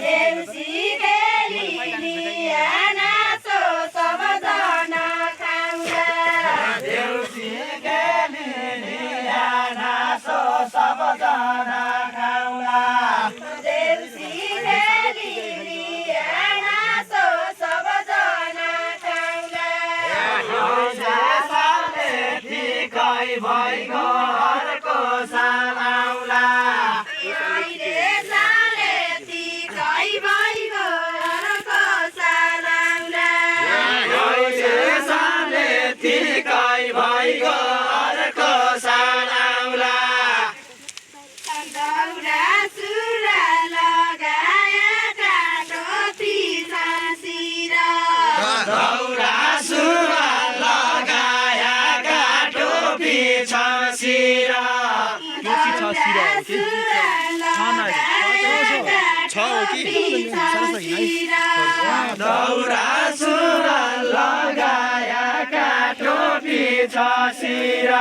देउसी खेली नाचो सबजना खाउँला देउसी खेली नाचो सबजना खाउँला देउसी खेली नाचो सबजना खाउँला ठिकै भइगयो अर्को साल आउला अहिले साले ठिकै भइगयो अर्को साल आउला अहिले साले ठिकै भइगयो अर्को साल आउला दौरा सुरा लगाया काटो पिसासिर दौरा सुरुवाल लगाया गाठो पिछसिर दौरा सुरुवाल लगाया गाठो पिछसिर